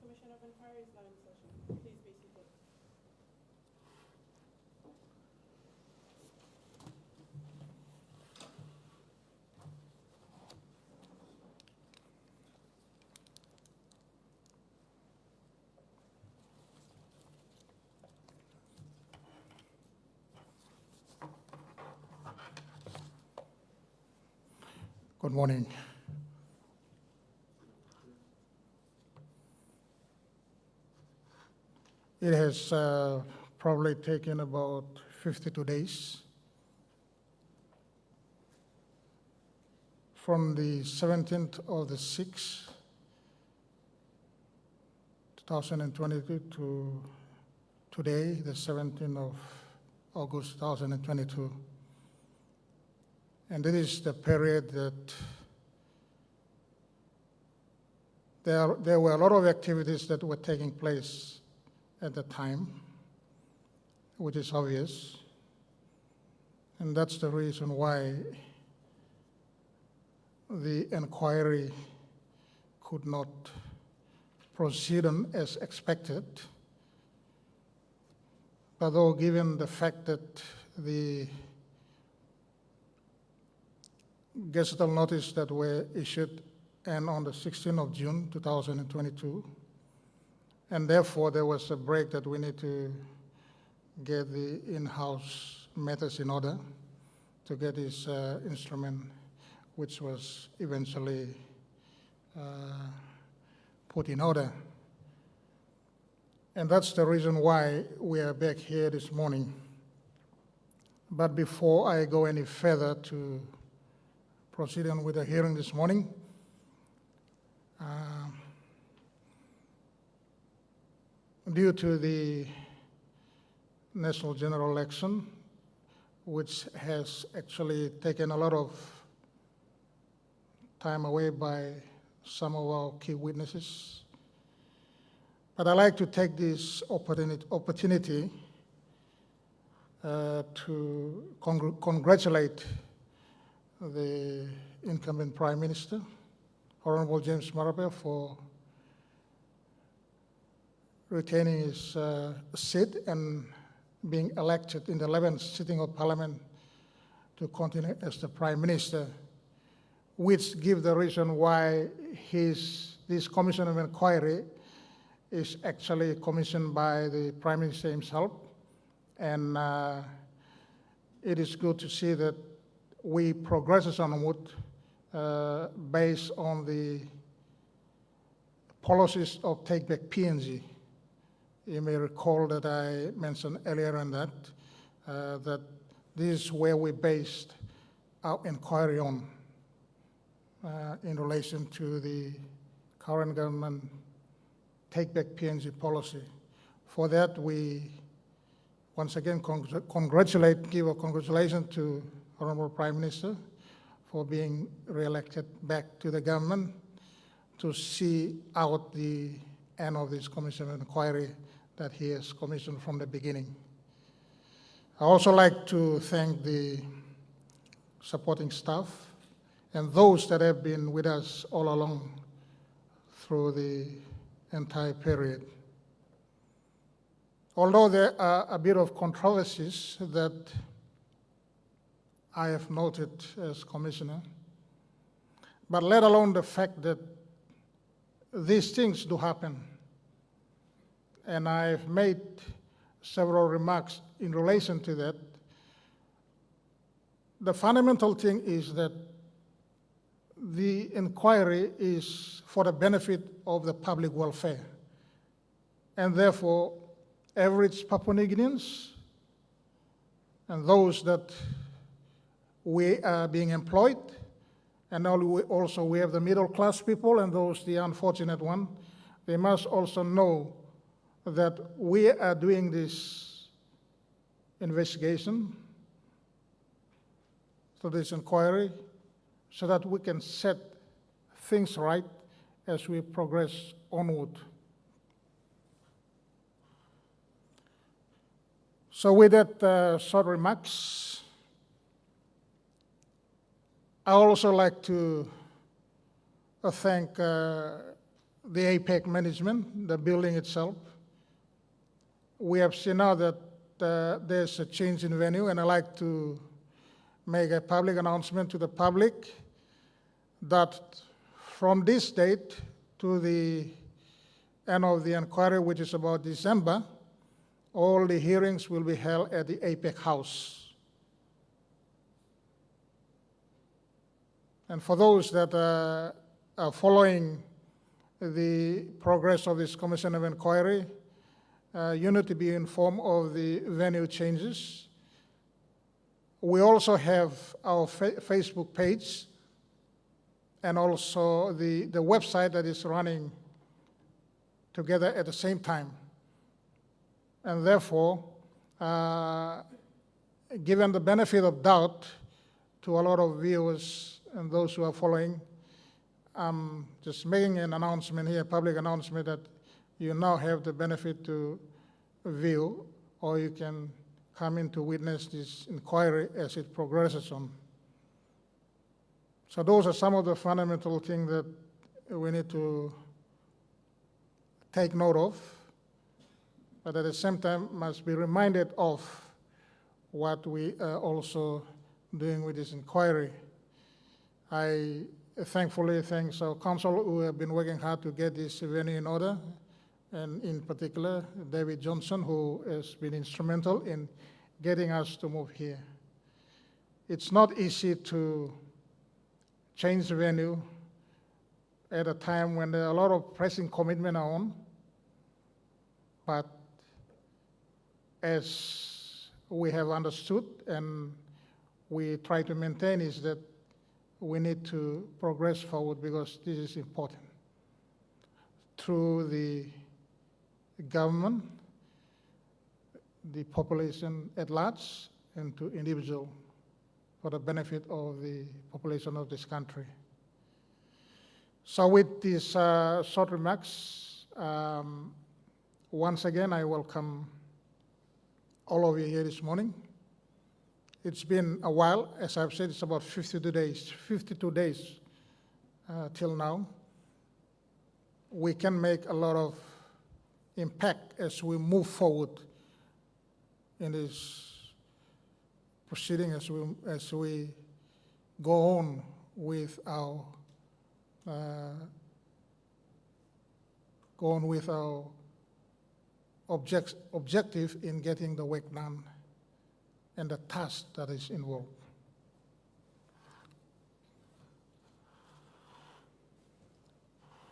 Commission of Inquiry is not in session. Please be seated. Good morning. It has probably taken about 52 days from the 17th of the 6th, 2022 to today, the 17th of August 2022. And it is the period that there were a lot of activities that were taking place at the time, which is obvious. And that's the reason why the inquiry could not proceed on as expected. But though given the fact that the gazettal notice that were issued and on the 16th of June 2022, and therefore there was a break that we need to get the in-house matters in order to get this instrument, which was eventually put in order. And that's the reason why we are back here this morning. But before I go any further to proceeding with the hearing this morning, due to the national general election, which has actually taken a lot of time away by some of our key witnesses. But I'd like to take this opportunity to congratulate the incumbent Prime Minister, Honorable James Marape, for retaining his seat and being elected in the 11th sitting of Parliament to continue as the Prime Minister, which gives the reason why this Commission of Inquiry is actually commissioned by the Prime Minister himself. And it is good to see that we progress onward based on the policies of Take Back PNG. You may recall that I mentioned earlier on that this is where we based our inquiry on in relation to the current government Take Back PNG policy. For that, we once again give a congratulations to Honorable Prime Minister for being re-elected back to the government to see out the end of this Commission of Inquiry that he has commissioned from the beginning. I also like to thank the supporting staff and those that have been with us all along through the entire period. Although there are a bit of controversies that I have noted as Commissioner, but let alone the fact that these things do happen. And I've made several remarks in relation to that. The fundamental thing is that the inquiry is for the benefit of the public welfare. And therefore, average Papua New Guineans and those that we are being employed, and also we have the middle class people and those, the unfortunate one, they must also know that we are doing this investigation, so this inquiry, so that we can set things right as we progress onward. So with that short remarks, I also like to thank the Apec management, the building itself. We have seen now that there's a change in venue, and I'd like to make a public announcement to the public that from this date to the end of the inquiry, which is about December, all the hearings will be held at the Apec Haus. And for those that are following the progress of this Commission of Inquiry, you need to be informed of the venue changes. We also have our Facebook page and also the website that is running together at the same time. And therefore, given the benefit of doubt to a lot of viewers and those who are following, I'm just making an announcement here, a public announcement, that you now have the benefit to view, or you can come in to witness this inquiry as it progresses on. So those are some of the fundamental things that we need to take note of, but at the same time must be reminded of what we are also doing with this inquiry. I thankfully thank our council who have been working hard to get this venue in order, and in particular, David Johnson, who has been instrumental in getting us to move here. It's not easy to change the venue at a time when there are a lot of pressing commitments are on, but as we have understood and we try to maintain is that we need to progress forward because this is important. Through the government, the population at large, and to individual for the benefit of the population of this country. So with these short remarks, once again, I welcome all of you here this morning. It's been a while, as I've said, it's about 52 days till now. We can make a lot of impact as we move forward in this proceeding, as we go on with our objective in getting the work done and the task that is involved.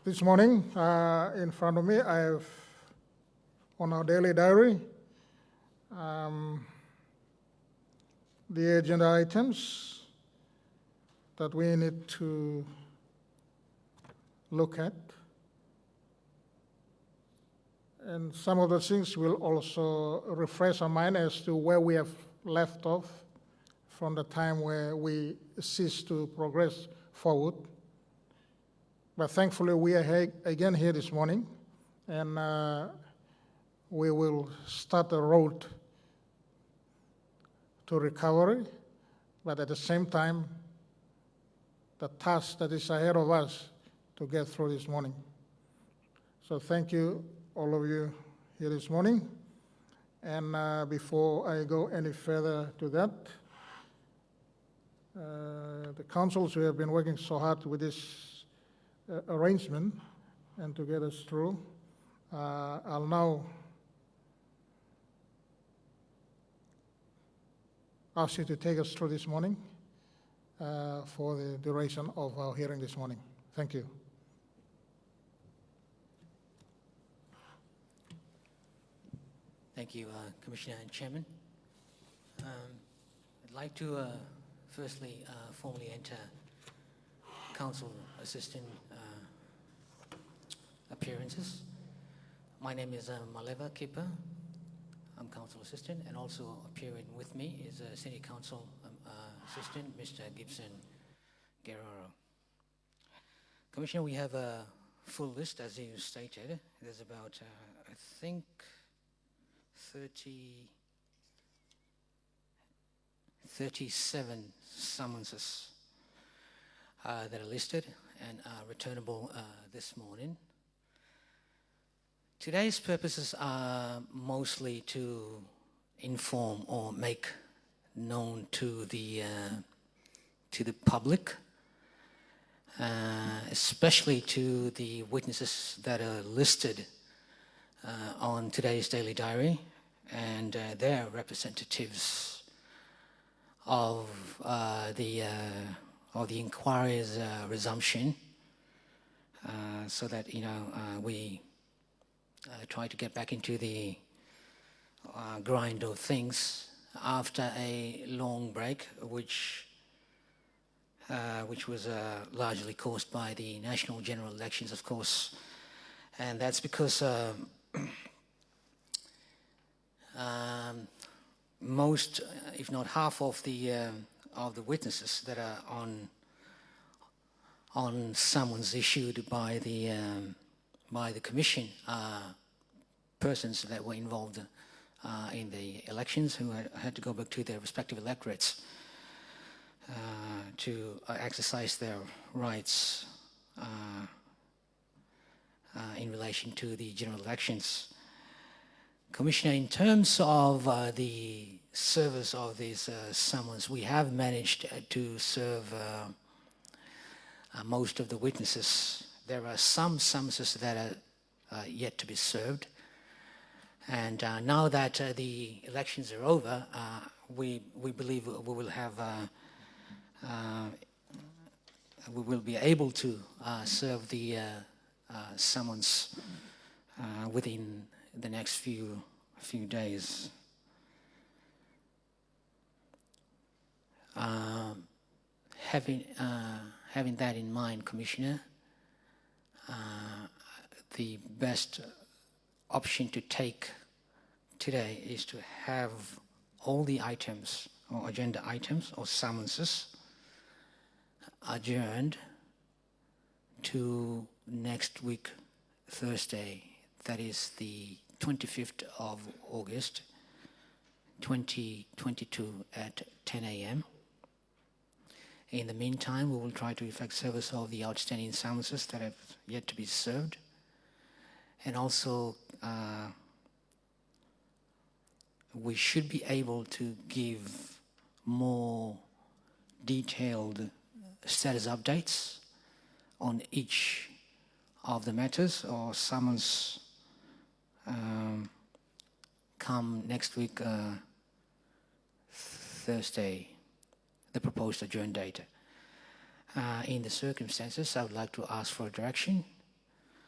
This morning, in front of me, I have on our daily diary the agenda items that we need to look at. And some of the things will also refresh our mind as to where we have left off from the time where we ceased to progress forward. But thankfully, we are again here this morning, and we will start the road to recovery, but at the same time, the task that is ahead of us to get through this morning. So thank you, all of you here this morning. And before I go any further to that, the councils who have been working so hard with this arrangement and to get us through, I'll now ask you to take us through this morning for the duration of our hearing this morning. Thank you. Thank you, Commissioner and Chairman. I'd like to firstly formally enter Council Assistant appearances. My name is Maleva Kipper. I'm Council Assistant, and also appearing with me is City Council Assistant, Mr. Gibson Guerrero. Commissioner, we have a full list, as you stated. There's about, I think, 37 summonses that are listed and are returnable this morning. Today's purposes are mostly to inform or make known to the public, especially to the witnesses that are listed on today's daily diary and their representatives of the inquiry's resumption, so that we try to get back into the grind of things after a long break, which was largely caused by the national general elections, of course, and that's because most, if not half, of the witnesses that are on summons issued by the Commission are persons that were involved in the elections, who had to go back to their respective electorates to exercise their rights in relation to the general elections. Commissioner, in terms of the service of these summons, we have managed to serve most of the witnesses. There are some summonses that are yet to be served. And now that the elections are over, we believe we will have we will be able to serve the summons within the next few days. Having that in mind, Commissioner, the best option to take today is to have all the items or agenda items or summonses adjourned to next week, Thursday, that is the 25th of August, 2022 at 10 a.m. In the meantime, we will try to effect service of the outstanding summonses that have yet to be served, and also we should be able to give more detailed status updates on each of the matters or summons come next week, Thursday, the proposed adjourn date. In the circumstances, I would like to ask for a direction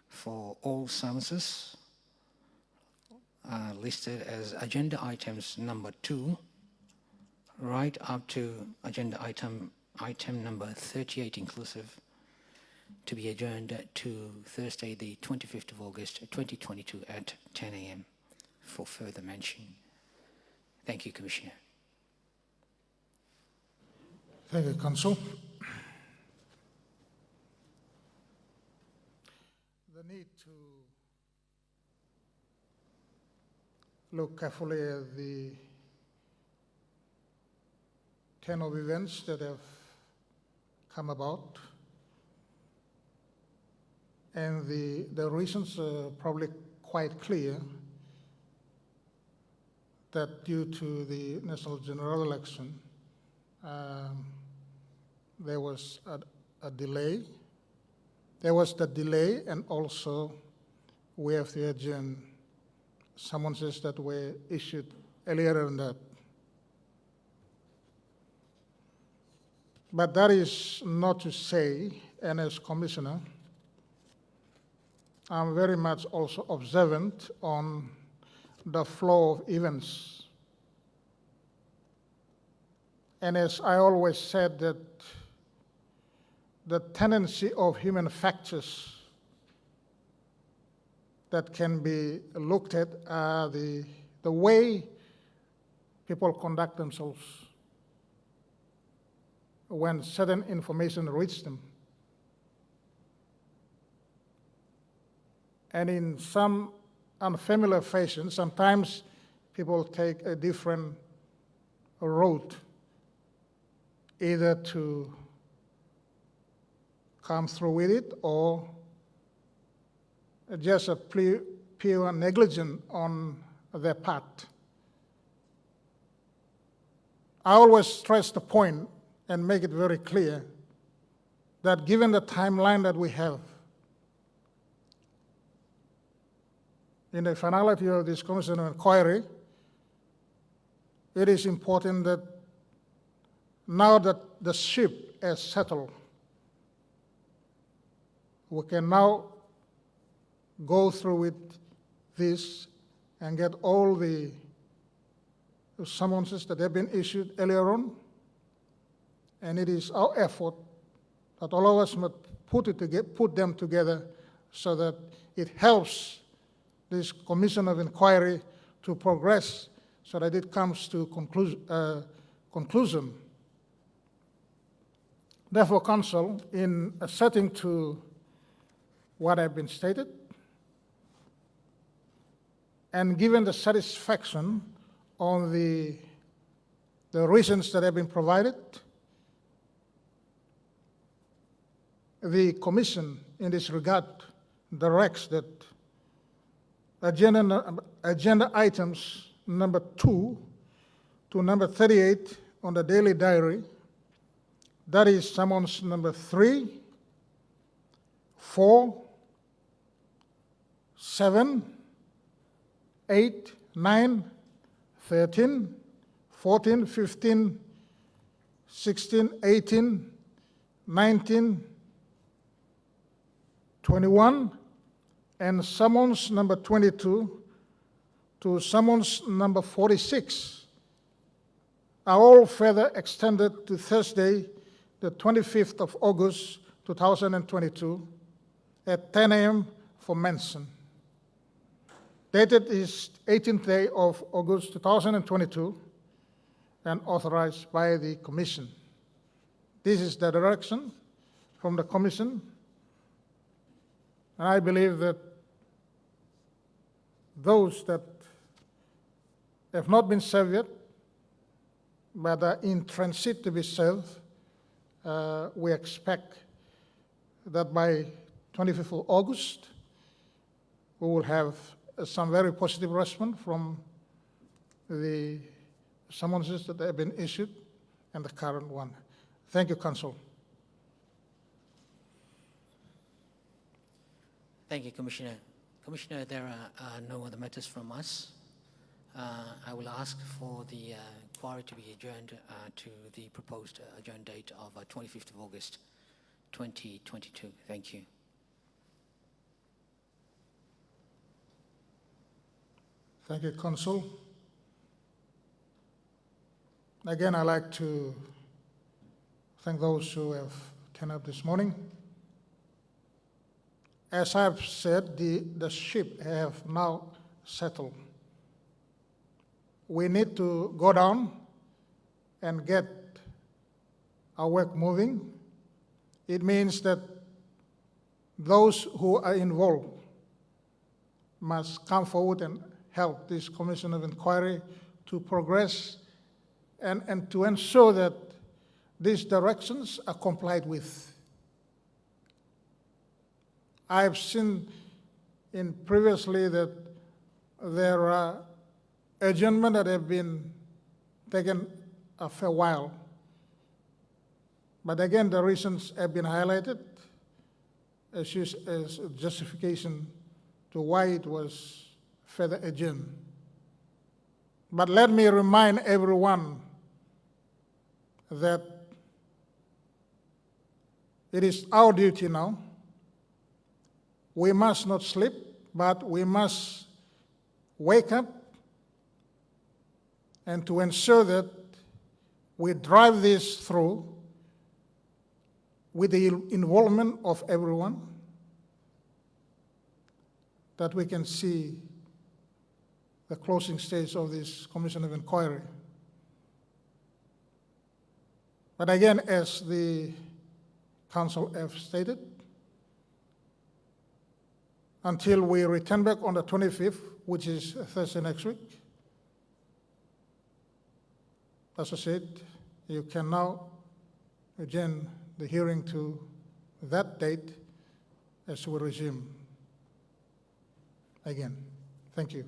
for all summonses listed as agenda items number 2, right up to agenda item number 38 inclusive, to be adjourned to Thursday, the 25th of August, 2022 at 10 a.m. for further mention. Thank you, Commissioner. Thank you, Council. The need to look carefully at the turn of events that have come about, and the reasons are probably quite clear, that due to the national general election, there was a delay. There was the delay, and also we have to adjourn summonses that were issued earlier than that. But that is not to say, and as Commissioner, I'm very much also observant on the flow of events. And as I always said, that the tendency of human factors that can be looked at are the way people conduct themselves when certain information reaches them. And in some unfamiliar fashion, sometimes people take a different road, either to come through with it or just pure negligence on their part. I always stress the point and make it very clear that given the timeline that we have, in the finality of this Commission of Inquiry, it is important that now that the ship has settled, we can now go through with this and get all the summonses that have been issued earlier on. And it is our effort that all of us must put them together so that it helps this Commission of Inquiry to progress so that it comes to conclusion. Therefore, Council, in assenting to what has been stated, and given the satisfaction on the reasons that have been provided, the Commission in this regard directs that agenda items number 2 to number 38 on the daily diary, that is summons number 3, 4, 7, 8, 9, 13, 14, 15, 16, 18, 19, 21, and summons number 22 to summons number 46 are all further extended to Thursday, the 25th of August, 2022, at 10 a.m. for mention. Dated is 18th day of August 2022 and authorized by the Commission. This is the direction from the Commission, and I believe that those that have not been served yet but are in transit to be served, we expect that by 25th of August we will have some very positive response from the summonses that have been issued and the current one. Thank you, Council. Thank you, Commissioner. Commissioner, there are no other matters from us. I will ask for the inquiry to be adjourned to the proposed adjourn date of 25th of August 2022. Thank you. Thank you, Council. Again, I'd like to thank those who have turned up this morning. As I've said, the ship have now settled. We need to go down and get our work moving. It means that those who are involved must come forward and help this Commission of Inquiry to progress and to ensure that these directions are complied with. I've seen in previously that there are adjournments that have been taken a fair while. But again, the reasons have been highlighted as justification to why it was further adjourned. But let me remind everyone that it is our duty now. We must not sleep, but we must wake up and to ensure that we drive this through with the involvement of everyone, that we can see the closing stage of this Commission of Inquiry. But again, as the Council have stated, until we return back on the 25th, which is Thursday next week, as I said, you can now adjourn the hearing to that date as we resume. again. Thank you.